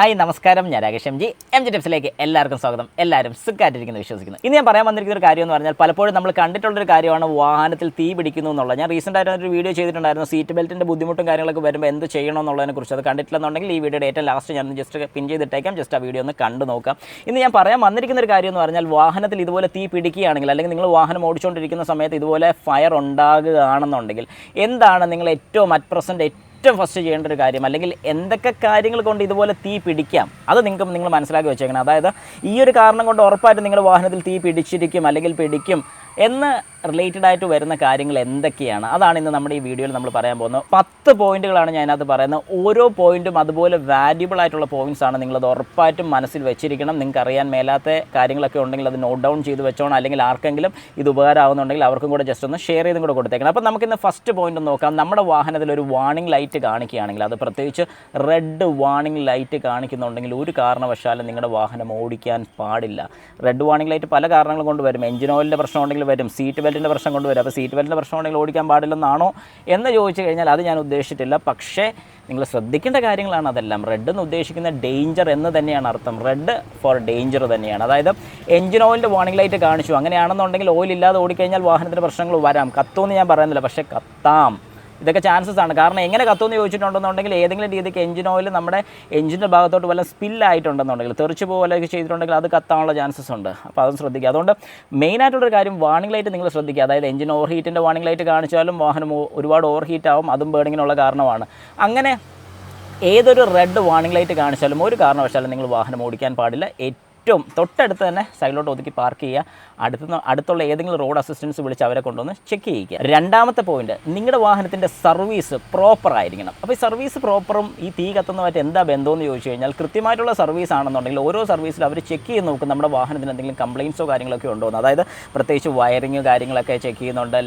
Hi നമസ്കാരം, ഞാൻ Rakesh M G ടിപ്സിലേക്ക് എല്ലാവർക്കും സ്വാഗതം. എല്ലാവരും സുഖമായിട്ടിരിക്കുന്നു വിശ്വസിക്കുന്നു. ഇന്ന് ഞാൻ പറയാൻ വന്നിരിക്കുന്ന ഒരു കാര്യം എന്ന് പറഞ്ഞാൽ പലപ്പോഴും നമ്മൾ കണ്ടിട്ടുള്ളൊരു കാര്യമാണ് വാഹനത്തിൽ തീ പിടിക്കുന്നു എന്നുള്ളത്. ഞാൻ റീസെൻ്റ് ആയിട്ട് ഒരു വീഡിയോ ചെയ്തിട്ടുണ്ടായിരുന്നു, സീറ്റ് ബെൽറ്റിൻ്റെ ബുദ്ധിമുട്ടും കാര്യങ്ങളൊക്കെ വരുമ്പോൾ എന്ത് ചെയ്യണമെന്നുള്ളതിനെ കുറിച്ച്. അത് കണ്ടിട്ടില്ലെന്നുണ്ടെങ്കിൽ ഈ വീഡിയോയുടെ ഏറ്റവും ലാസ്റ്റ് ഞാൻ ജസ്റ്റ് പിൻ ചെയ്തിട്ടേക്കാം, ജസ്റ്റ് ആ വീഡിയോ ഒന്ന് കണ്ടു നോക്കാം. ഇന്ന് ഞാൻ പറയാൻ വന്നിരിക്കുന്ന ഒരു കാര്യം എന്ന് പറഞ്ഞാൽ വാഹനത്തിൽ ഇതുപോലെ തീ പിടിക്കുകയാണെങ്കിൽ, അല്ലെങ്കിൽ നിങ്ങൾ വാഹനം ഓടിച്ചുകൊണ്ടിരിക്കുന്ന സമയത്ത് ഇതുപോലെ ഫയർ ഉണ്ടാകുകയാണെന്നുണ്ടെങ്കിൽ എന്താണ് നിങ്ങൾ ഏറ്റവും അറ്റ് പ്രസൻറ്റ് ഫസ്റ്റ് ചെയ്യേണ്ട ഒരു കാര്യം, അല്ലെങ്കിൽ എന്തൊക്കെ കാര്യങ്ങൾ കൊണ്ട് ഇതുപോലെ തീ പിടിക്കാം, അത് നിങ്ങൾ മനസ്സിലാക്കി വെച്ചേക്കണം. അതായത് ഈ ഒരു കാരണം കൊണ്ട് ഉറപ്പായിട്ടും നിങ്ങളുടെ വാഹനത്തിൽ തീ പിടിച്ചിരിക്കും അല്ലെങ്കിൽ പിടിക്കും എന്ന് റിലേറ്റഡ് ആയിട്ട് വരുന്ന കാര്യങ്ങൾ എന്തൊക്കെയാണ്, അതാണ് ഇന്ന് നമ്മുടെ ഈ വീഡിയോയിൽ നമ്മൾ പറയാൻ പോകുന്നത്. 10 പോയിന്റുകളാണ് ഞാൻ അതിനകത്ത് പറയുന്നത്. ഓരോ പോയിന്റും അതുപോലെ വാല്യുബിൾ ആയിട്ടുള്ള പോയിന്റ്സ് ആണ്. നിങ്ങളത് ഉറപ്പായിട്ടും മനസ്സിൽ വെച്ചിരിക്കണം. നിങ്ങൾക്ക് അറിയാൻ മേലാത്ത കാര്യങ്ങളൊക്കെ ഉണ്ടെങ്കിൽ അത് നോട്ട് ഡൗൺ ചെയ്ത് വെച്ചോണം, അല്ലെങ്കിൽ ആർക്കെങ്കിലും ഇത് ഉപകാരമാകുന്നുണ്ടെങ്കിൽ അവർക്കും കൂടെ ജസ്റ്റ് ഒന്ന് ഷെയർ ചെയ്തും കൂടെ കൊടുത്തേക്കണം. അപ്പോൾ നമുക്കിന്ന് ഫസ്റ്റ് പോയിന്റ് നോക്കാം. നമ്മുടെ വാഹനത്തിൽ ഒരു വാർണിംഗ് ലൈറ്റ് കാണിക്കുകയാണെങ്കിൽ, അത് പ്രത്യേകിച്ച് റെഡ് വാർണിംഗ് ലൈറ്റ് കാണിക്കുന്നുണ്ടെങ്കിൽ ഒരു കാരണവശാലും നിങ്ങളുടെ വാഹനം ഓടിക്കാൻ പാടില്ല. റെഡ് വാർണിംഗ് ലൈറ്റ് പല കാരണങ്ങൾ കൊണ്ട് വരും. എഞ്ചിൻ ഓയിലിൻ്റെ പ്രശ്നം ഉണ്ടെങ്കിൽ വരും, സീറ്റ് ബെൽറ്റിൻ്റെ പ്രശ്നം കൊണ്ടുവരും. അപ്പോൾ സീറ്റ് ബെൽറ്റിൻ്റെ പ്രശ്നം ഉണ്ടെങ്കിൽ ഓടിക്കാൻ പാടില്ലെന്നാണോ എന്ന് ചോദിച്ചു കഴിഞ്ഞാൽ അത് ഞാൻ ഉദ്ദേശിച്ചിട്ടില്ല. പക്ഷേ നിങ്ങൾ ശ്രദ്ധിക്കേണ്ട കാര്യങ്ങളാണ് അതെല്ലാം. റെഡ് എന്ന് ഉദ്ദേശിക്കുന്ന ഡേഞ്ചർ എന്ന് തന്നെയാണ് അർത്ഥം. റെഡ് ഫോർ ഡേഞ്ചർ തന്നെയാണ്. അതായത് എഞ്ചിൻ ഓയിലിൻ്റെ വാർണിംഗ് ലൈറ്റ് കാണിച്ചു, അങ്ങനെയാണെന്നുണ്ടെങ്കിൽ ഓയിൽ ഇല്ലാതെ ഓടിക്കഴിഞ്ഞാൽ വാഹനത്തിന് പ്രശ്നങ്ങൾ വരാം. കത്തുമെന്ന് ഞാൻ പറയുന്നില്ല, പക്ഷേ കത്താം. ഇതൊക്കെ ചാൻസസ് ആണ്. കാരണം എങ്ങനെ കത്തുമെന്ന് ചോദിച്ചിട്ടുണ്ടെന്നുണ്ടെങ്കിൽ ഏതെങ്കിലും രീതിക്ക് എഞ്ചിൻ ഓയിൽ നമ്മുടെ എഞ്ചിൻ്റെ ഭാഗത്തോട്ട് വല്ല സ്പില്ലായിട്ടുണ്ടെന്നുണ്ടെങ്കിൽ, തെറിച്ച് പോലെയൊക്കെ ചെയ്തിട്ടുണ്ടെങ്കിൽ അത് കത്താനുള്ള ചാൻസസ് ഉണ്ട്. അപ്പോൾ അതും ശ്രദ്ധിക്കുക. അതുകൊണ്ട് മെയിനായിട്ടുള്ളൊരു കാര്യം വാർണിംഗ് ലൈറ്റ് നിങ്ങൾ ശ്രദ്ധിക്കുക. അതായത് എഞ്ചിൻ ഓവർ ഹീറ്റിൻ്റെ വാർണിംഗ് ലൈറ്റ് കാണിച്ചാലും വാഹനം ഒരുപാട് ഓവർ ഹീറ്റ് ആവും, അതും ബേണിങ്ങിനുള്ള കാരണമാണ്. അങ്ങനെ ഏതൊരു റെഡ് വാർണിംഗ് ലൈറ്റ് കാണിച്ചാലും ഒരു കാരണവശാലും നിങ്ങൾ വാഹനം ഓടിക്കാൻ പാടില്ല. ഏറ്റവും തൊട്ടടുത്ത് തന്നെ സൈഡിലോട്ട് ഒതുക്കി പാർക്ക് ചെയ്യുക. അടുത്തുള്ള ഏതെങ്കിലും റോഡ് അസിസ്റ്റൻസ് വിളിച്ച് അവരെ കൊണ്ടുവന്ന് ചെക്ക് ചെയ്യിക്കുക. രണ്ടാമത്തെ പോയിന്റ്, നിങ്ങളുടെ വാഹനത്തിൻ്റെ സർവീസ് പ്രോപ്പർ ആയിരിക്കണം. അപ്പോൾ ഈ സർവീസ് പ്രോപ്പറും ഈ തീ കത്തുന്നതുമായിട്ട് എന്താ ബന്ധമെന്ന് ചോദിച്ചു കഴിഞ്ഞാൽ, കൃത്യമായിട്ടുള്ള സർവീസ് ആണെന്നുണ്ടെങ്കിൽ ഓരോ സർവീസിലും അവർ ചെക്ക് ചെയ്ത് നോക്കും നമ്മുടെ വാഹനത്തിന് എന്തെങ്കിലും കംപ്ലയിൻസോ കാര്യങ്ങളൊക്കെ ഉണ്ടോ എന്ന്. അതായത് പ്രത്യേകിച്ച് വയറിങ് കാര്യങ്ങളൊക്കെ ചെക്ക് ചെയ്യുന്നുണ്ട്,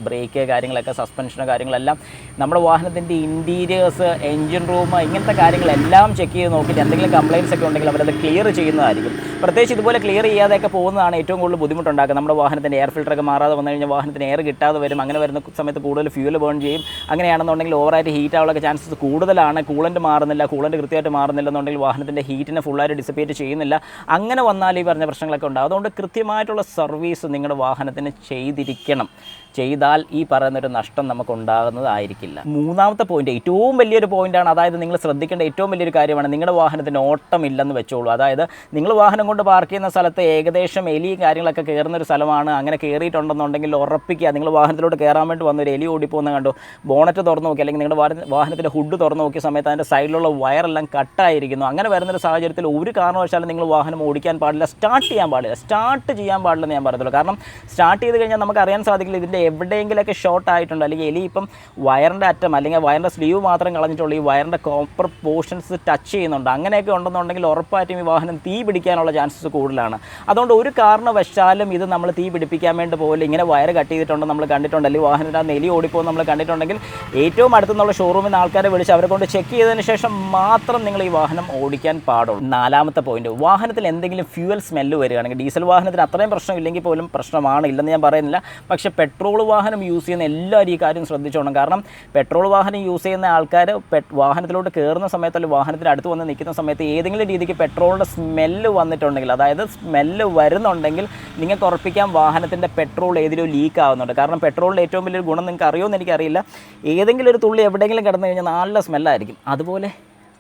ബ്രേക്ക് കാര്യങ്ങളൊക്കെ, സസ്പെൻഷനോ കാര്യങ്ങളെല്ലാം, നമ്മുടെ വാഹനത്തിൻ്റെ ഇൻറ്റീരിയേഴ്സ്, എൻജിൻ റൂം, ഇങ്ങനത്തെ കാര്യങ്ങളെല്ലാം ചെക്ക് ചെയ്ത് നോക്കിയിട്ട് എന്തെങ്കിലും കംപ്ലയിൻസ് ഒക്കെ ഉണ്ടെങ്കിൽ അവരത് ക്ലിയർ ചെയ്യുന്നതായിരിക്കും. പ്രത്യേകിച്ച് ഇതുപോലെ ക്ലിയർ ചെയ്യാതെയൊക്കെ പോകുന്നതാണ് ഏറ്റവും കൂടുതൽ ബുദ്ധിമുട്ടുണ്ടാക്കുക. നമ്മുടെ വാഹനത്തിൻ്റെ എയർ ഫിൽറ്ററൊക്കെ മാറാതെ വന്നു കഴിഞ്ഞാൽ വാഹനത്തിന് എയർ കിട്ടാതെ വരും. അങ്ങനെ വരുന്ന സമയത്ത് കൂടുതൽ ഫ്യൂൽ ബേൺ ചെയ്യും. അങ്ങനെയാണെന്നുണ്ടെങ്കിൽ ഓവറായിട്ട് ഹീറ്റ് ആവാനുള്ള ചാൻസസ് കൂടുതലാണ്. കൂളൻ്റ് മാറുന്നില്ല, കൂളൻ്റ് കൃത്യമായിട്ട് മാറുന്നില്ലെന്നുണ്ടെങ്കിൽ വാഹനത്തിൻ്റെ ഹീറ്റിനെ ഫുള്ളായിട്ട് ഡിസിപ്പേറ്റ് ചെയ്യുന്നില്ല. അങ്ങനെ വന്നാൽ ഈ പറഞ്ഞ പ്രശ്നങ്ങളൊക്കെ ഉണ്ടാകും. അതുകൊണ്ട് കൃത്യമായിട്ടുള്ള സർവീസ് നിങ്ങളുടെ വാഹനത്തിന് ചെയ്തിരിക്കണം. ചെയ്താൽ ഈ പറയുന്നൊരു നഷ്ടം നമുക്കുണ്ടാകുന്നതായിരിക്കില്ല. മൂന്നാമത്തെ പോയിന്റ് ഏറ്റവും വലിയൊരു പോയിൻ്റാണ്. അതായത് നിങ്ങൾ ശ്രദ്ധിക്കേണ്ട ഏറ്റവും വലിയൊരു കാര്യമാണ്, നിങ്ങളുടെ വാഹനത്തിന് ഓട്ടമില്ലെന്ന് വെച്ചോളൂ. അതായത് നിങ്ങൾ വാഹനം കൊണ്ട് പാർക്ക് ചെയ്യുന്ന സ്ഥലത്ത് ഏകദേശം എലി കാര്യങ്ങളൊക്കെ കയറുന്നൊരു സ്ഥലമാണ്. അങ്ങനെ കയറിയിട്ടുണ്ടെന്നുണ്ടെങ്കിൽ ഉറപ്പിക്കുക, നിങ്ങൾ വാഹനത്തിലോട്ട് കയറാൻ വേണ്ടി വന്നൊരു എലി ഓടിപ്പോകുന്ന കണ്ടു, ബോണറ്റ് തുറന്ന് നോക്കി, അല്ലെങ്കിൽ നിങ്ങളുടെ വാഹനത്തിൻ്റെ ഹുഡ് തുറന്ന് നോക്കിയ സമയത്ത് അതിൻ്റെ സൈഡിലുള്ള വയറെല്ലാം കട്ടായിരിക്കുന്നു. അങ്ങനെ വരുന്നൊരു സാഹചര്യത്തിൽ ഒരു കാരണവശാലും നിങ്ങൾ വാഹനം ഓടിക്കാൻ പാടില്ല, സ്റ്റാർട്ട് ചെയ്യാൻ പാടില്ലെന്ന് ഞാൻ പറയത്തുള്ളൂ. കാരണം സ്റ്റാർട്ട് ചെയ്ത് കഴിഞ്ഞാൽ നമുക്ക് അറിയാൻ സാധിക്കില്ല ഇതിൻ്റെ എവിടെയെങ്കിലൊക്കെ ഷോർട്ട് ആയിട്ടുണ്ട്, അല്ലെങ്കിൽ എലി ഇപ്പം വയറിൻ്റെ അറ്റം അല്ലെങ്കിൽ വയറിൻ്റെ സ്ലീവ് മാത്രം കളഞ്ഞിട്ടുള്ളൂ, ഈ വയറിൻ്റെ കോപ്പർ പോർഷൻസ് ടച്ച് ചെയ്യുന്നുണ്ട്. അങ്ങനെയൊക്കെ ഉണ്ടെന്നുണ്ടെങ്കിൽ ഉറപ്പായിട്ടും ഈ വാഹനം തീ പിടിക്കാനുള്ള ചാൻസസ് കൂടുതലാണ്. അതുകൊണ്ട് ഒരു കാരണവശാലും ഇത് നമ്മൾ തീ പിടിപ്പിക്കാൻ വേണ്ടി പോലും ഇങ്ങനെ വയർ കട്ട് ചെയ്തിട്ടുണ്ട് നമ്മൾ കണ്ടിട്ടുണ്ട്, അല്ലെങ്കിൽ വാഹനത്തിൻ്റെ ആ നെലി ഓടിപ്പോകും നമ്മൾ കണ്ടിട്ടുണ്ടെങ്കിൽ ഏറ്റവും അടുത്തുനിന്നുള്ള ഷോറൂമിൽ നിന്ന് ആൾക്കാരെ വിളിച്ച് അവരെ കൊണ്ട് ചെക്ക് ചെയ്തതിന് ശേഷം മാത്രം നിങ്ങൾ ഈ വാഹനം ഓടിക്കാൻ പാടുള്ളൂ. നാലാമത്തെ പോയിന്റ്, വാഹനത്തിൽ എന്തെങ്കിലും ഫ്യൂവൽ സ്മെല്ല് വരികയാണെങ്കിൽ, ഡീസൽ വാഹനത്തിന് അത്രയും പ്രശ്നമില്ലെങ്കിൽ പോലും പ്രശ്നമാണ്, ഇല്ലെന്ന് ഞാൻ പറയുന്നില്ല. പക്ഷേ പെട്രോൾ വാഹനം യൂസ് ചെയ്യുന്ന എല്ലാവരും ഈ കാര്യം ശ്രദ്ധിച്ചോണം. കാരണം പെട്രോൾ വാഹനം യൂസ് ചെയ്യുന്ന ആൾക്കാർ വാഹനത്തിലോട്ട് കയറുന്ന സമയത്ത്, അല്ലെങ്കിൽ വാഹനത്തിന് അടുത്ത് വന്ന് നിൽക്കുന്ന സമയത്ത് ഏതെങ്കിലും രീതിക്ക് പെട്രോളിൻ്റെ സ്മെല്ല് വന്നിട്ടുണ്ടെങ്കിൽ, അതായത് സ്മെല്ല് വരുന്നുണ്ടെങ്കിൽ നിങ്ങൾക്ക് ഉറപ്പിക്കാം വാഹനത്തിൻ്റെ പെട്രോൾ ഏതിലും ലീക്ക് ആവുന്നുണ്ട്. കാരണം പെട്രോളിൻ്റെ ഏറ്റവും വലിയൊരു ഗുണം നിങ്ങൾക്ക് അറിയുമെന്ന് എനിക്കറിയില്ല, ഏതെങ്കിലും ഒരു തുള്ളി എവിടെയെങ്കിലും കിടന്നു കഴിഞ്ഞാൽ നല്ല സ്മെല്ലായിരിക്കും. അതുപോലെ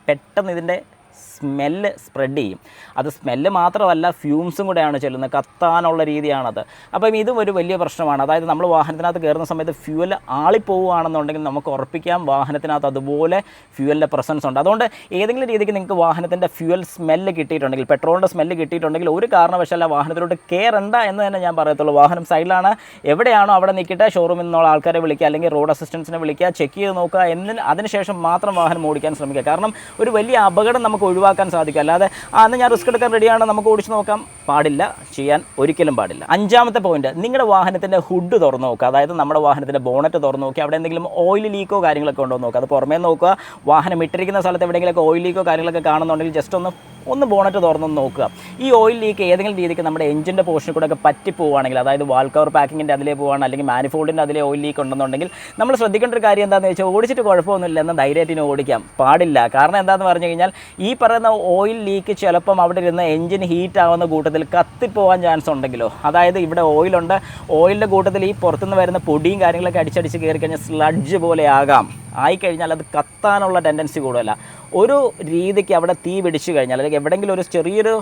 പെട്ടെന്ന് ഇതിൻ്റെ സ്മെല്ല് സ്പ്രെഡ് ചെയ്യും. അത് സ്മെല്ല് മാത്രമല്ല, ഫ്യൂംസും കൂടെയാണ് ചെല്ലുന്നത്, കത്താനുള്ള രീതിയാണത്. അപ്പം ഇതും ഒരു വലിയ പ്രശ്നമാണ്. അതായത് നമ്മൾ വാഹനത്തിനകത്ത് കയറുന്ന സമയത്ത് ഫ്യൂവൽ ആളിപ്പോവുകയാണെന്നുണ്ടെങ്കിൽ നമുക്ക് ഉറപ്പിക്കാം വാഹനത്തിനകത്ത് അതുപോലെ ഫ്യൂവലിൻ്റെ പ്രസൻസ് ഉണ്ട്. അതുകൊണ്ട് ഏതെങ്കിലും രീതിക്ക് നിങ്ങൾക്ക് വാഹനത്തിൻ്റെ ഫ്യൂവൽ സ്മെല്ല് കിട്ടിയിട്ടുണ്ടെങ്കിൽ, പെട്രോളിൻ്റെ സ്മെല്ല് കിട്ടിയിട്ടുണ്ടെങ്കിൽ ഒരു കാരണവശാലും ആ വാഹനത്തിലോട്ട് കയറണ്ട എന്ന് തന്നെ ഞാൻ പറയത്തുള്ളൂ. വാഹനം സൈഡിലാണ്, എവിടെയാണോ അവിടെ നിൽക്കട്ടെ, ഷോറൂമിൽ നിന്നുള്ള ആൾക്കാരെ വിളിക്കുക, അല്ലെങ്കിൽ റോഡ് അസിസ്റ്റൻസിനെ വിളിക്കുക, ചെക്ക് ചെയ്ത് നോക്കുക, അതിനുശേഷം മാത്രം വാഹനം ഓടിക്കാൻ ശ്രമിക്കുക. കാരണം ഒരു വലിയ അപകടം നമുക്ക് ഒഴിവാക്കാൻ സാധിക്കും. അല്ലാതെ അന്ന് ഞാൻ റിസ്ക് എടുക്കാൻ റെഡിയാണ്, നമുക്ക് ഓടിച്ച് നോക്കാം, പാടില്ല, ചെയ്യാൻ ഒരിക്കലും പാടില്ല. അഞ്ചാമത്തെ പോയിന്റ്, നിങ്ങളുടെ വാഹനത്തിൻ്റെ ഹുഡ് തുറന്ന് നോക്കുക. അതായത് നമ്മുടെ വാഹനത്തിൻ്റെ ബോണറ്റ് തുറന്ന് നോക്കി അവിടെ എന്തെങ്കിലും ഓയിൽ ലീക്കോ കാര്യങ്ങളൊക്കെ ഉണ്ടോ നോക്കുക. അത് പുറമേ നോക്കുക. വാഹനം ഇട്ടിരിക്കുന്ന സ്ഥലത്ത് എവിടെയെങ്കിലുമൊക്കെ ഓയിൽ ലീക്കോ കാര്യങ്ങളൊക്കെ കാണുന്നുണ്ടെങ്കിൽ ജസ്റ്റ് ഒന്ന് ഒന്ന് ബോണറ്റ് തുറന്നൊന്ന് നോക്കുക. ഈ ഓയിൽ ലീക്ക് ഏതെങ്കിലും രീതിക്ക് നമ്മുടെ എഞ്ചിൻ്റെ പോർഷനിൽ കൂടെ ഒക്കെ പറ്റിപ്പോവുകയാണെങ്കിൽ, അതായത് വാൽ കവർ പാക്കിങ്ങിൻ്റെ അതിലേ പോവുകയാണ്, അല്ലെങ്കിൽ മാനിഫോൾഡിൻ്റെ അതിലെ ഓയിൽ ലീക്ക് ഉണ്ടെന്നുണ്ടെങ്കിൽ നമ്മൾ ശ്രദ്ധിക്കേണ്ട ഒരു കാര്യം എന്താണെന്ന് വെച്ചാൽ, ഓടിച്ചിട്ട് കുഴപ്പമൊന്നുമില്ല എന്ന ധൈര്യത്തിന് ഓടിക്കാം പാടില്ല. കാരണം എന്താണെന്ന് പറഞ്ഞു കഴിഞ്ഞാൽ, ഈ പറയുന്ന ഓയിൽ ലീക്ക് ചിലപ്പം അവിടെ ഇരുന്ന് എഞ്ചിൻ ഹീറ്റ് ആവുന്ന കൂട്ടത്തിൽ കത്തിപ്പോവാൻ ചാൻസ് ഉണ്ടെങ്കിലോ, അതായത് ഇവിടെ ഓയിലുണ്ട്, ഓയിലിൻ്റെ കൂട്ടത്തിൽ ഈ പുറത്തുനിന്ന് വരുന്ന പൊടിയും കാര്യങ്ങളൊക്കെ അടിച്ചടിച്ച് കയറി കഴിഞ്ഞാൽ സ്ലഡ്ജ് പോലെ ആയിക്കഴിഞ്ഞാൽ അത് കത്താനുള്ള ടെൻഡൻസി കൂടുതലല്ല. ഒരു രീതിക്ക് അവിടെ തീ പിടിച്ചു കഴിഞ്ഞാൽ, അല്ലെങ്കിൽ എവിടെയെങ്കിലും ഒരു ചെറിയൊരു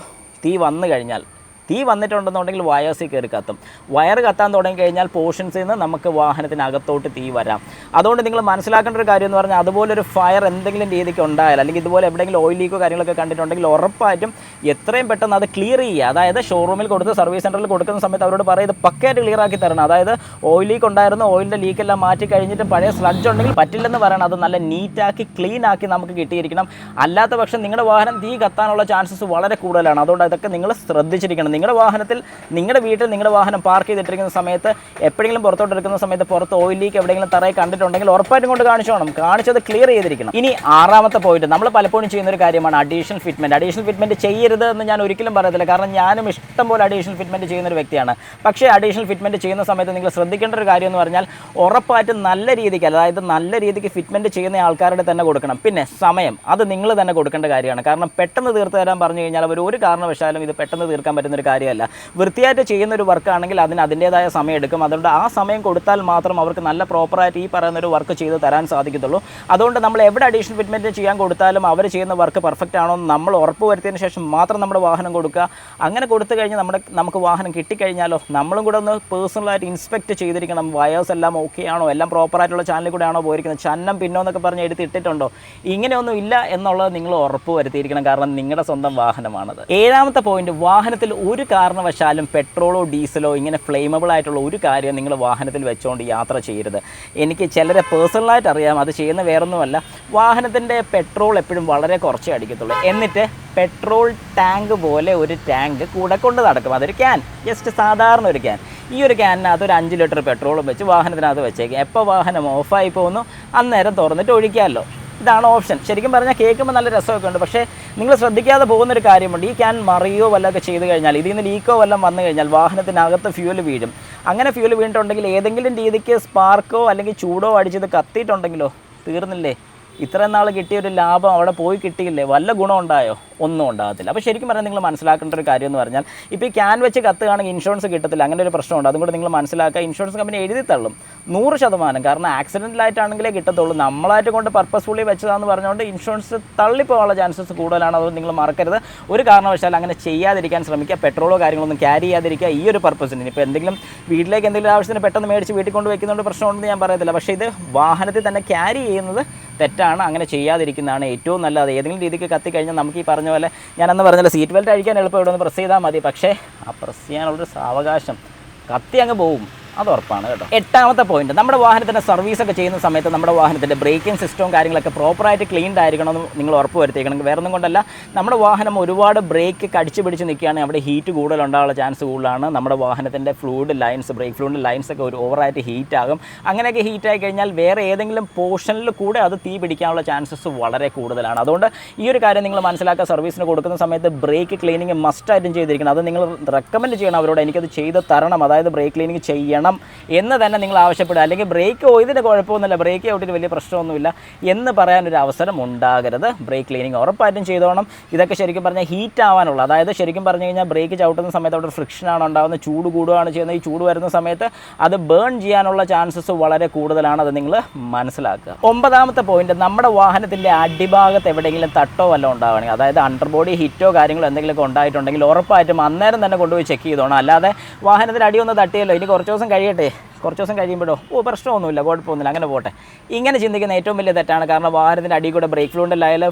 തീ വന്നു കഴിഞ്ഞാൽ, തീ വന്നിട്ടുണ്ടെന്നുണ്ടെങ്കിൽ വയേഴ്സിൽ കയറി കത്തും. വയർ കത്താൻ തുടങ്ങിക്കഴിഞ്ഞാൽ പോർഷൻസിൽ നിന്ന് നമുക്ക് വാഹനത്തിനകത്തോട്ട് തീ വരാം. അതുകൊണ്ട് നിങ്ങൾ മനസ്സിലാക്കേണ്ട ഒരു കാര്യം എന്ന് പറഞ്ഞാൽ, അതുപോലൊരു ഫയർ എന്തെങ്കിലും രീതിക്ക് ഉണ്ടായാൽ, അല്ലെങ്കിൽ ഇതുപോലെ എവിടെയെങ്കിലും ഓയിൽ ലീക്കോ കാര്യങ്ങളൊക്കെ കണ്ടിട്ടുണ്ടെങ്കിൽ ഉറപ്പായിട്ടും എത്രയും പെട്ടെന്ന് അത് ക്ലിയർ ചെയ്യുക. അതായത് ഷോറൂമിൽ കൊടുത്ത് സർവീസ് സെൻറ്ററിൽ കൊടുക്കുന്ന സമയത്ത് അവരോട് പറയും ഇത് പക്കയായിട്ട് ക്ലിയർ ആക്കി തരണം. അതായത് ഓയിൽ ലീക്ക് ഉണ്ടായിരുന്നു, ഓയിലിൻ്റെ ലീക്കെല്ലാം മാറ്റി കഴിഞ്ഞിട്ട് പഴയ സ്ലഡ്ജ് ഉണ്ടെങ്കിൽ പറ്റില്ലെന്ന് പറയണം. അത് നല്ല നീറ്റാക്കി ക്ലീൻ ആക്കി നമുക്ക് കിട്ടിയിരിക്കണം. അല്ലാത്ത പക്ഷം നിങ്ങളുടെ വാഹനം തീ കത്താനുള്ള ചാൻസസ് വളരെ കൂടുതലാണ്. അതുകൊണ്ട് അതൊക്കെ നിങ്ങൾ ശ്രദ്ധിച്ചിരിക്കണം. നിങ്ങളുടെ വാഹനത്തിൽ, നിങ്ങളുടെ വീട്ടിൽ നിങ്ങളുടെ വാഹനം പാർക്ക് ചെയ്തിട്ടിരിക്കുന്ന സമയത്ത്, എപ്പോഴെങ്കിലും പുറത്തോട്ട് എടുക്കുന്ന സമയത്ത് പുറത്ത് ഓയിൽ ലീക്ക് എവിടെയെങ്കിലും തറയിൽ കണ്ടിട്ടുണ്ടെങ്കിൽ ഉറപ്പായിട്ടും കൊണ്ട് കാണിച്ചോണം, കാണിച്ചത് ക്ലിയർ ചെയ്തിരിക്കണം. ഇനി ആറാമത്തെ പോയിന്റ്, നമ്മൾ പലപ്പോഴും ചെയ്യുന്ന ഒരു കാര്യമാണ് അഡീഷണൽ ഫിറ്റ്മെൻറ്റ്. അഡീഷണൽ ഫിറ്റ്മെൻറ്റ് ചെയ്യരുത് എന്ന് ഞാൻ ഒരിക്കലും പറയത്തില്ല, കാരണം ഞാനും ഇഷ്ടംപോലെ അഡീഷണൽ ഫിറ്റ്മെൻറ്റ് ചെയ്യുന്ന ഒരു വ്യക്തിയാണ്. പക്ഷേ അഡീഷണൽ ഫിറ്റ്മെൻറ്റ് ചെയ്യുന്ന സമയത്ത് നിങ്ങൾ ശ്രദ്ധിക്കേണ്ട ഒരു കാര്യം എന്ന് പറഞ്ഞാൽ, ഉറപ്പായിട്ടും നല്ല രീതിക്ക്, അതായത് നല്ല രീതിക്ക് ഫിറ്റ്മെൻറ്റ് ചെയ്യുന്ന ആൾക്കാരുടെ തന്നെ കൊടുക്കണം. പിന്നെ സമയം അത് നിങ്ങൾ തന്നെ കൊടുക്കേണ്ട കാര്യമാണ്. കാരണം പെട്ടെന്ന് തീർത്ത് തരാൻ പറഞ്ഞു കഴിഞ്ഞാൽ അവർ ഒരു കാരണവശാലും ഇത് പെട്ടെന്ന് തീർക്കാൻ പറ്റുന്നൊരു കാര്യമല്ല. വൃത്തിയായിട്ട് ചെയ്യുന്നൊരു വർക്കാണെങ്കിൽ അതിന് അതിൻ്റേതായ സമയം എടുക്കും. അതുകൊണ്ട് ആ സമയം കൊടുത്താൽ മാത്രം അവർക്ക് നല്ല പ്രോപ്പറായിട്ട് ഈ പറയുന്നൊരു വർക്ക് ചെയ്ത് തരാൻ സാധിക്കത്തുള്ളൂ. അതുകൊണ്ട് നമ്മൾ എവിടെ അഡീഷണൽ ഫിറ്റ്മെൻറ്റ് ചെയ്യാൻ കൊടുത്താലും അവർ ചെയ്യുന്ന വർക്ക് പെർഫെക്റ്റ് ആണോ എന്ന് നമ്മൾ ഉറപ്പ് വരുത്തിയതിന് ശേഷം മാത്രം നമ്മുടെ വാഹനം കൊടുക്കുക. അങ്ങനെ കൊടുത്തു കഴിഞ്ഞാൽ നമുക്ക് വാഹനം കിട്ടിക്കഴിഞ്ഞാലോ നമ്മളും കൂടെ ഒന്ന് പേഴ്സണലായിട്ട് ഇൻസ്പെക്ട് ചെയ്തിരിക്കണം. വയേഴ്സ് എല്ലാം ഓക്കെ ആണോ, എല്ലാം പ്രോപ്പറായിട്ടുള്ള ചാനലിൽ കൂടെ ആണോ പോയിരിക്കുന്നത്, ചന്നം പിന്നോ എന്നൊക്കെ പറഞ്ഞ് എടുത്തിട്ടുണ്ടോ, ഇങ്ങനെയൊന്നും ഇല്ല എന്നുള്ളത് നിങ്ങൾ ഉറപ്പ് വരുത്തിയിരിക്കണം. കാരണം നിങ്ങളുടെ സ്വന്തം വാഹനമാണത്. ഏഴാമത്തെ പോയിന്റ്, വാഹനത്തിൽ ഒരു കാരണവശാലും പെട്രോളോ ഡീസലോ ഇങ്ങനെ ഫ്ലെയിമബിൾ ആയിട്ടുള്ള ഒരു കാര്യം നിങ്ങൾ വാഹനത്തിൽ വെച്ചുകൊണ്ട് യാത്ര ചെയ്യരുത്. എനിക്ക് ചിലരെ പേഴ്സണലായിട്ട് അറിയാം, അത് ചെയ്യുന്ന വേറൊന്നുമല്ല, വാഹനത്തിൻ്റെ പെട്രോൾ എപ്പോഴും വളരെ കുറച്ചേ അടിക്കത്തുള്ളൂ. എന്നിട്ട് പെട്രോൾ ടാങ്ക് പോലെ ഒരു ടാങ്ക് കൂടെ കൊണ്ട് നടക്കും. അതൊരു ക്യാൻ, ജസ്റ്റ് സാധാരണ ഒരു ക്യാൻ. ഈ ഒരു ക്യാനിനകത്ത് ഒരു 5 ലിറ്റർ പെട്രോളും വെച്ച് വാഹനത്തിനകത്ത് വെച്ചേക്കും. എപ്പോൾ വാഹനം ഓഫായി പോകുന്നു അന്നേരം തുറന്നിട്ട് ഒഴിക്കാമല്ലോ. ഇതാണ് ഓപ്ഷൻ. ശരിക്കും പറഞ്ഞാൽ കേൾക്കുമ്പോൾ നല്ല രസമൊക്കെ ഉണ്ട്. പക്ഷേ നിങ്ങൾ ശ്രദ്ധിക്കാതെ പോകുന്നൊരു കാര്യമുണ്ട്. ഈ ക്യാൻ മറിയോ വല്ലതൊക്കെ ചെയ്ത് കഴിഞ്ഞാൽ, ഇതിൽ നിന്ന് ലീക്കോ വല്ലതും വന്നു കഴിഞ്ഞാൽ വാഹനത്തിനകത്ത് ഫ്യൂൽ വീഴും. അങ്ങനെ ഫ്യൂൽ വീണിട്ടുണ്ടെങ്കിൽ ഏതെങ്കിലും രീതിക്ക് സ്പാർക്കോ അല്ലെങ്കിൽ ചൂടോ അടിച്ചത് കത്തിയിട്ടുണ്ടെങ്കിലോ തീർന്നില്ലേ. ഇത്രയും നാൾ കിട്ടിയൊരു ലാഭം അവിടെ പോയി കിട്ടിയില്ലേ, വല്ല ഗുണം ഉണ്ടായോ? ഒന്നും ഉണ്ടാകത്തില്ല. അപ്പോൾ ശരിക്കും പറഞ്ഞാൽ നിങ്ങൾ മനസ്സിലാക്കേണ്ട ഒരു കാര്യം എന്ന് പറഞ്ഞാൽ, ഇപ്പോൾ ഈ ക്യാൻ വെച്ച് കത്തുകയാണെങ്കിൽ ഇൻഷുറൻസ് കിട്ടത്തില്ല, അങ്ങനെ ഒരു പ്രശ്നമുണ്ട്. അതും കൂടെ നിങ്ങൾ മനസ്സിലാക്കുക. ഇൻഷുറൻസ് കമ്പനി എഴുതി തള്ളും 100%. കാരണം ആക്സിഡൻറ്റിലായിട്ടാണെങ്കിലേ കിട്ടത്തുള്ളൂ. നമ്മളായിട്ട് കൊണ്ട് പർപ്പസ്ഫുള്ളി വെച്ചതാണെന്ന് പറഞ്ഞുകൊണ്ട് ഇൻഷുറൻസ് തള്ളിപ്പോകാനുള്ള ചാൻസസ് കൂടുതലാണ്. അതുകൊണ്ട് നിങ്ങൾ മറക്കരുത്, ഒരു കാരണവശാലും അങ്ങനെ ചെയ്യാതിരിക്കാൻ ശ്രമിക്കുക. പെട്രോളോ കാര്യങ്ങളൊന്നും ക്യാരി ചെയ്യാതിരിക്കുക ഈ ഒരു പർപ്പസിന്. ഇപ്പോൾ എന്തെങ്കിലും വീട്ടിലേക്ക് എന്തെങ്കിലും ആവശ്യത്തിന് പെട്ടെന്ന് മേടിച്ച് വീട്ടിൽ കൊണ്ട് വയ്ക്കുന്നതുകൊണ്ട് പ്രശ്നമുണ്ടെന്ന് ഞാൻ പറയത്തില്ല. പക്ഷേ ഇത് വാഹനത്തിൽ തന്നെ ക്യാരി ചെയ്യുന്നത് തെറ്റാണ്. അങ്ങനെ ചെയ്യാതിരിക്കുന്നതാണ് ഏറ്റവും നല്ലത്. ഏതെങ്കിലും രീതിക്ക് കത്തിക്കഴിഞ്ഞാൽ നമുക്ക് ഈ പറഞ്ഞ പോലെ, ഞാനന്ന് പറഞ്ഞല്ലോ, സീറ്റ് ബെൽറ്റ് അഴിക്കാൻ എളുപ്പം ഇവിടെ ഒന്ന് പ്രസ് ചെയ്താൽ മതി. പക്ഷേ ആ പ്രസ് ചെയ്യാനുള്ളൊരു സാവകാശം, കത്തി അങ്ങ് പോവും, അത് ഉറപ്പാണ് കേട്ടോ. എട്ടാമത്തെ പോയിന്റ്, നമ്മുടെ വാഹനത്തിൻ്റെ സർവീസൊക്കെ ചെയ്യുന്ന സമയത്ത് നമ്മുടെ വാഹനത്തിൻ്റെ ബ്രേക്കിംഗ് സിസ്റ്റവും കാര്യങ്ങളൊക്കെ പ്രോപ്പറായിട്ട് ക്ലീൻഡ് ആയിരിക്കണമെന്ന് നിങ്ങൾ ഉറപ്പ് വരുത്തിയിരിക്കണം. വേറെ ഒന്നും കൊണ്ടല്ല, നമ്മുടെ വാഹനം ഒരുപാട് ബ്രേക്ക് കടിച്ചു പിടിച്ച് നിൽക്കുകയാണെങ്കിൽ അവിടെ ഹീറ്റ് കൂടുതലുണ്ടാകാനുള്ള ചാൻസ് കൂടുതലാണ്. നമ്മുടെ വാഹനത്തിൻ്റെ ഫ്ലൂയിഡ് ലൈൻസ്, ബ്രേക്ക് ഫ്ലൂയിഡ് ലൈൻസൊക്കെ ഓവറായിട്ട് ഹീറ്റാകും. അങ്ങനെയൊക്കെ ഹീറ്റായി കഴിഞ്ഞാൽ വേറെ ഏതെങ്കിലും പോർഷനിൽ കൂടെ അത് തീ പിടിക്കാനുള്ള ചാൻസസ് വളരെ കൂടുതലാണ്. അതുകൊണ്ട് ഈ ഒരു കാര്യം നിങ്ങൾ മനസ്സിലാക്കുക. സർവീസിന് കൊടുക്കുന്ന സമയത്ത് ബ്രേക്ക് ക്ലീനിങ് മസ്റ്റായിട്ടും ചെയ്തിരിക്കണം. അത് നിങ്ങൾ റെക്കമെൻഡ് ചെയ്യണം അവരോട്, എനിക്കത് ചെയ്ത് തരണം, അതായത് ബ്രേക്ക് ക്ലീനിങ് ചെയ്യണം എന്ന് തന്നെ നിങ്ങൾ ആവശ്യപ്പെടുക. അല്ലെങ്കിൽ ബ്രേക്ക് ഇതിന് കുഴപ്പമൊന്നുമില്ല, ബ്രേക്ക് ഔട്ടിന് വലിയ പ്രശ്നമൊന്നുമില്ല എന്ന് പറയാനൊരു അവസരം ഉണ്ടാകരുത്. ബ്രേക്ക് ക്ലീനിങ് ഉറപ്പായിട്ടും ചെയ്തോണം. ഇതൊക്കെ ശരിക്കും പറഞ്ഞാൽ ഹീറ്റ് ആവാനുള്ള, അതായത് ശരിക്കും പറഞ്ഞു കഴിഞ്ഞാൽ ബ്രേക്ക് ചവിട്ടുന്ന സമയത്ത് അവിടെ ഫ്രിക്ഷനാണ് ഉണ്ടാകുന്നത്, ചൂട് കൂടുകയാണ് ചെയ്യുന്നത്. ഈ ചൂട് വരുന്ന സമയത്ത് അത് ബേൺ ചെയ്യാനുള്ള ചാൻസസ് വളരെ കൂടുതലാണ്. അത് നിങ്ങൾ മനസ്സിലാക്കുക. ഒമ്പതാമത്തെ പോയിന്റ്, നമ്മുടെ വാഹനത്തിൻ്റെ അടിഭാഗത്ത് എവിടെയെങ്കിലും തട്ടോ വല്ലതും ഉണ്ടാവുകയാണെങ്കിൽ, അതായത് അണ്ടർബോഡി ഹിറ്റോ കാര്യങ്ങളോ എന്തെങ്കിലുമൊക്കെ ഉണ്ടായിട്ടുണ്ടെങ്കിൽ ഉറപ്പായിട്ടും അന്നേരം തന്നെ കൊണ്ടുപോയി ചെക്ക് ചെയ്തോണം. അല്ലാതെ വാഹനത്തിൽ അടിയൊന്ന് തട്ടിയല്ലോ, ഇനി കുറച്ച് ദിവസം കഴിയട്ടെ, കുറച്ച് ദിവസം കഴിയുമ്പോഴോ പ്രശ്നമൊന്നുമില്ല, കുഴപ്പമൊന്നുമില്ല, അങ്ങനെ പോട്ടെ, ഇങ്ങനെ ചിന്തിക്കുന്ന ഏറ്റവും വലിയ തെറ്റാണ്. കാരണം വാഹനത്തിൻ്റെ അടിയിൽ കൂടെ ബ്രേക്ക് ഫ്ലൂയിഡിൻ്റെ ലൈൻ,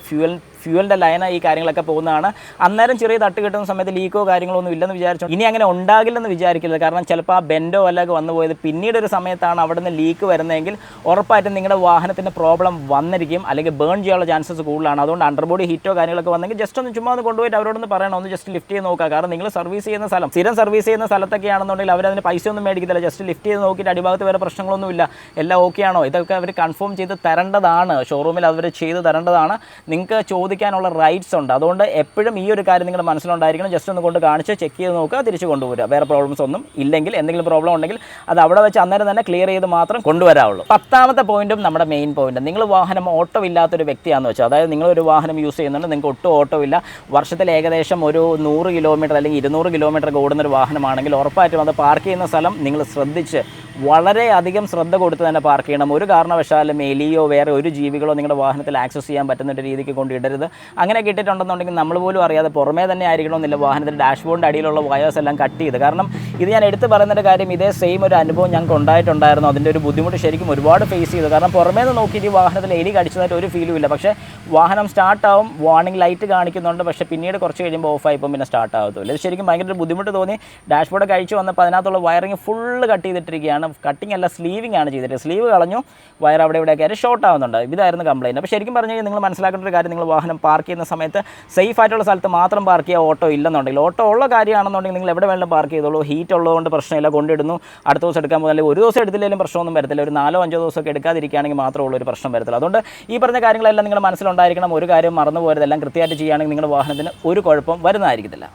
ഫ്യൂവലിൻ്റെ ലൈന്, ഈ കാര്യങ്ങളൊക്കെ പോകുന്നതാണ്. അന്നേരം ചെറിയ തട്ട് കിട്ടുന്ന സമയത്ത് ലീക്കോ കാര്യങ്ങളോ ഒന്നും ഇല്ലെന്ന് വിചാരിച്ചു ഇനി അങ്ങനെ ഉണ്ടാകില്ലെന്ന് വിചാരിക്കരുത്. കാരണം ചിലപ്പോൾ ആ ബെൻഡോ അല്ലൊക്കെ വന്നു പോയത് പിന്നീട് ഒരു സമയത്താണ് അവിടെ നിന്ന് ലീക്ക് വരുന്നതെങ്കിൽ ഉറപ്പായിട്ടും നിങ്ങളുടെ വാഹനത്തിൻ്റെ പ്രോബ്ലം വന്നിരിക്കും, അല്ലെങ്കിൽ ബേൺ ചെയ്യാനുള്ള ചാൻസസ് കൂടുതലാണ്. അതുകൊണ്ട് അണ്ടർബോഡി ഹീറ്റോ കാര്യങ്ങളൊക്കെ വന്നെങ്കിൽ ജസ്റ്റ് ഒന്ന് ചുമ്മാ ഒന്ന് കൊണ്ടുപോയിട്ട് അവരോടൊന്ന് പറയണം, ഒന്ന് ജസ്റ്റ് ലിഫ്റ്റ് ചെയ്ത് നോക്കുക. കാരണം നിങ്ങൾ സർവീസ് ചെയ്യുന്ന സ്ഥലം, സ്ഥിരം സർവീസ് ചെയ്യുന്ന സ്ഥലത്തൊക്കെയാണെന്നുണ്ടെങ്കിൽ അവരതിന് പൈസ ഒന്നും മേടിക്കത്തില്ല. ജസ്റ്റ് ലിഫ്റ്റ് ചെയ്ത് നോക്കിയിട്ട് അടിഭാഗത്ത് വേറെ പ്രശ്നങ്ങളൊന്നുമില്ല, എല്ലാം ഓക്കെ ആണോ, ഇതൊക്കെ അവർ കൺഫേം ചെയ്ത് തരേണ്ടതാണ്. ഷോറൂമിൽ അവർ ചെയ്ത് തരേണ്ടതാണ്. നിങ്ങൾക്ക് ചോദിക്കുക ചോദിക്കാനുള്ള റൈറ്റ്സ് ഉണ്ട്. അതുകൊണ്ട് എപ്പോഴും ഈ ഒരു കാര്യം നിങ്ങളുടെ മനസ്സിലുണ്ടായിരിക്കണം. ജസ്റ്റ് ഒന്ന് കൊണ്ട് കാണിച്ച് ചെക്ക് ചെയ്ത് നോക്കുക, തിരിച്ച് കൊണ്ടുവരിക. വേറെ പ്രോബ്ലംസ് ഒന്നും ഇല്ലെങ്കിൽ, എന്തെങ്കിലും പ്രോബ്ലം ഉണ്ടെങ്കിൽ അത് അവിടെ വെച്ച് അന്നേരം തന്നെ ക്ലിയർ ചെയ്ത് മാത്രം കൊണ്ടുവരാവുള്ളൂ. 10ാമത്തെ പോയിന്റും നമ്മുടെ മെയിൻ പോയിന്റ്, നിങ്ങൾ വാഹനം ഓട്ടോ ഇല്ലാത്തൊരു വ്യക്തിയാണെന്ന് വെച്ചാൽ, അതായത് നിങ്ങളൊരു വാഹനം യൂസ് ചെയ്യുന്നുണ്ട്, നിങ്ങൾക്ക് ഒട്ടും ഓട്ടോ ഇല്ല, വർഷത്തിൽ ഏകദേശം ഒരു 100 കിലോമീറ്റർ അല്ലെങ്കിൽ 200 കിലോമീറ്റർ ഓടുന്നൊരു വാഹനമാണെങ്കിൽ ഉറപ്പായിട്ടും അത് പാർക്ക് ചെയ്യുന്ന സ്ഥലം നിങ്ങൾ ശ്രദ്ധിച്ച് വളരെയധികം ശ്രദ്ധ കൊടുത്ത് തന്നെ പാർക്ക് ചെയ്യണം. ഒരു കാരണവശാലും എലിയോ വേറെ ഒരു ജീവികളോ നിങ്ങളുടെ വാഹനത്തിൽ ആക്സസ് ചെയ്യാൻ പറ്റുന്ന ഒരു രീതിക്ക് കൊണ്ടിടരുത്. അങ്ങനെ കിട്ടിയിട്ടുണ്ടെന്നുണ്ടെങ്കിൽ നമ്മൾ പോലും അറിയാതെ പുറമേ തന്നെ ആയിരിക്കണമെന്നില്ല വാഹനത്തിൻ്റെ ഡാഷ്ബോർഡിൻ്റെ അടിയിലുള്ള വയേഴ്സ് എല്ലാം കട്ട് ചെയ്ത്. കാരണം ഇത് ഞാൻ എടുത്ത് പറയുന്നൊരു കാര്യം, ഇതേ സെയിം ഒരു അനുഭവം ഞങ്ങൾക്ക് ഉണ്ടായിട്ടുണ്ടായിരുന്നു. അതിൻ്റെ ഒരു ബുദ്ധിമുട്ട് ശരിക്കും ഒരുപാട് ഫേസ് ചെയ്തു. കാരണം പുറമേ നിന്ന് നോക്കിയിട്ട് ഈ വാഹനത്തിൽ എലി കടിച്ചതായിട്ട് ഒരു ഫീലും ഇല്ല. പക്ഷേ വാഹനം സ്റ്റാർട്ടാവും, വാർണിംഗ് ലൈറ്റ് കാണിക്കുന്നുണ്ട്, പക്ഷേ പിന്നീട് കുറച്ച് കഴിയുമ്പോൾ ഓഫായിപ്പം പിന്നെ സ്റ്റാർട്ട് ആകത്തുള്ളൂ. ഇത് ശരിക്കും ഭയങ്കര ഒരു ബുദ്ധിമുട്ട് തോന്നി. ഡാഷ്ബോർഡ് കഴിച്ച് വന്നപ്പോൾ അതിനകത്തുള്ള വയറിങ് ഫുള്ള് കട്ട് ചെയ്തിട്ടിരിക്കുകയാണ്. കട്ടിങ് അല്ല, സ്ലീവിംഗ് ആണ് ചെയ്തിട്ട്. സ്ലീവ് കളഞ്ഞു, വയർ അവിടെ ഇവിടെയൊക്കെ ആയിട്ട് ഷോർട്ട് ആവുന്നുണ്ട്. ഇതായിരുന്നു കംപ്ലയിൻറ്റ്. അപ്പോൾ ശരിക്കും പറഞ്ഞു കഴിഞ്ഞാൽ നിങ്ങൾ മനസ്സിലാക്കേണ്ട ഒരു കാര്യം, നിങ്ങൾ വാഹനം പാർക്ക് ചെയ്യുന്ന സമയത്ത് സേഫ് ആയിട്ടുള്ള സ്ഥലത്ത് മാത്രം പാർക്ക് ചെയ്യുക. ഓട്ടോ ഇല്ലെന്നുണ്ടെങ്കിൽ, ഓട്ടോ ഉള്ള കാര്യമാണെന്നുണ്ടെങ്കിൽ നിങ്ങൾ എവിടെ വേണമെങ്കിലും പാർക്ക് ചെയ്തോളൂ. ഹീറ്റ് ഉള്ളതുകൊണ്ട് പ്രശ്നമില്ല, കൊണ്ടിടുന്നു, അടുത്ത ദിവസം എടുക്കാൻ പോകുന്നത്. അല്ലെങ്കിൽ ഒരു ദിവസം എടുത്തില്ലെങ്കിലും പ്രശ്നമൊന്നും വരത്തില്ല. ഒരു 4-5 ദിവസമൊക്കെ എടുക്കാതിരിക്കുകയാണെങ്കിൽ മാത്രമേ ഉള്ളൂ ഒരു പ്രശ്നം വരത്തില്ല. അതുകൊണ്ട് ഈ പറഞ്ഞ കാര്യങ്ങളെല്ലാം നിങ്ങൾ മനസ്സിലുണ്ടായിരിക്കണം. ഒരു കാര്യം മറന്നു പോരുതെല്ലാം കൃത്യമായിട്ട് ചെയ്യുകയാണെങ്കിൽ നിങ്ങളുടെ വാഹനത്തിന് ഒരു കുഴപ്പം വരുന്നതായിരിക്കത്തില്ല.